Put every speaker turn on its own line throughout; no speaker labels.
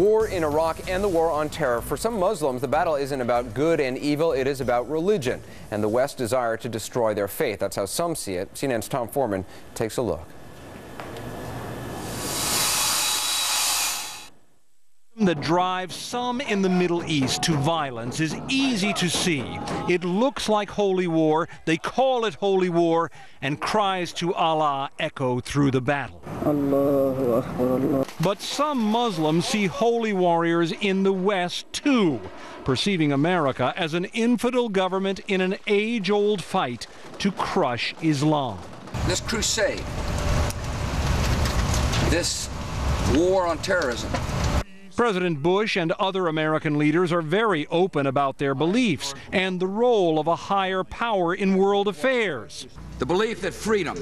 war in Iraq and the war on terror. For some Muslims, the battle isn't about good and evil, it is about religion and the West's desire to destroy their faith. That's how some see it. CNN's Tom Foreman takes a look.
That drives some in the Middle East to violence is easy to see. It looks like holy war, they call it holy war, and cries to Allah echo through the battle. Allahu Akbar, Allah. But some Muslims see holy warriors in the West too, perceiving America as an infidel government in an age-old fight to crush Islam.
This crusade, this war on terrorism.
President Bush and other American leaders are very open about their beliefs and the role of a higher power in world affairs.
The belief that freedom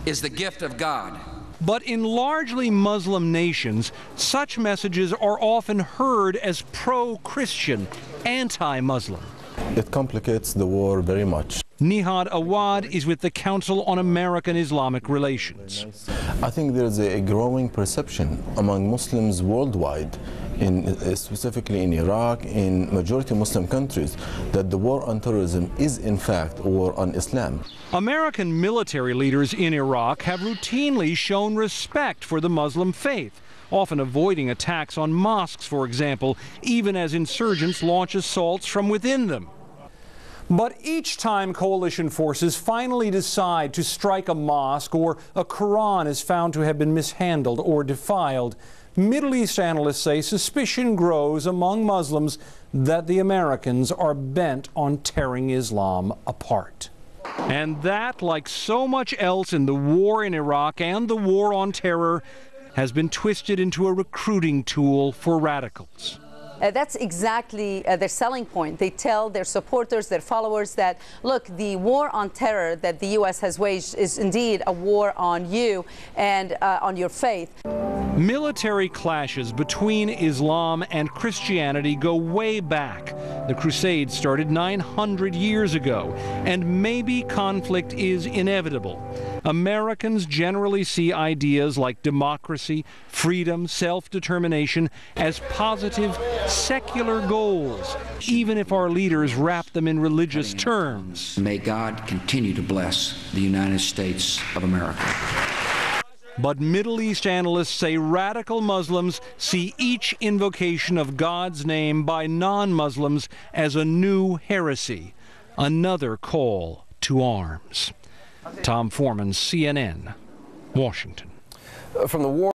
is the gift of God.
But in largely Muslim nations, such messages are often heard as pro-Christian, anti-Muslim.
It complicates the war very much.
Nihad Awad is with the Council on American-Islamic Relations.
I think there is a growing perception among Muslims worldwide, specifically in Iraq, in majority Muslim countries, that the war on terrorism is in fact a war on Islam.
American military leaders in Iraq have routinely shown respect for the Muslim faith, often avoiding attacks on mosques, for example, even as insurgents launch assaults from within them. But each time coalition forces finally decide to strike a mosque or a Quran is found to have been mishandled or defiled, Middle East analysts say suspicion grows among Muslims that the Americans are bent on tearing Islam apart. And that, like so much else in the war in Iraq and the war on terror, has been twisted into a recruiting tool for radicals.
That's exactly their selling point. They tell their supporters, their followers that, look, the war on terror that the U.S. has waged is indeed a war on you and on your faith.
Military clashes between Islam and Christianity go way back. The Crusades started 900 years ago, and maybe conflict is inevitable. Americans generally see ideas like democracy, freedom, self-determination as positive, secular goals, even if our leaders wrap them in religious terms.
May God continue to bless the United States of America.
But Middle East analysts say radical Muslims see each invocation of God's name by non-Muslims as a new heresy, another call to arms. Tom Foreman, CNN, Washington.
From the war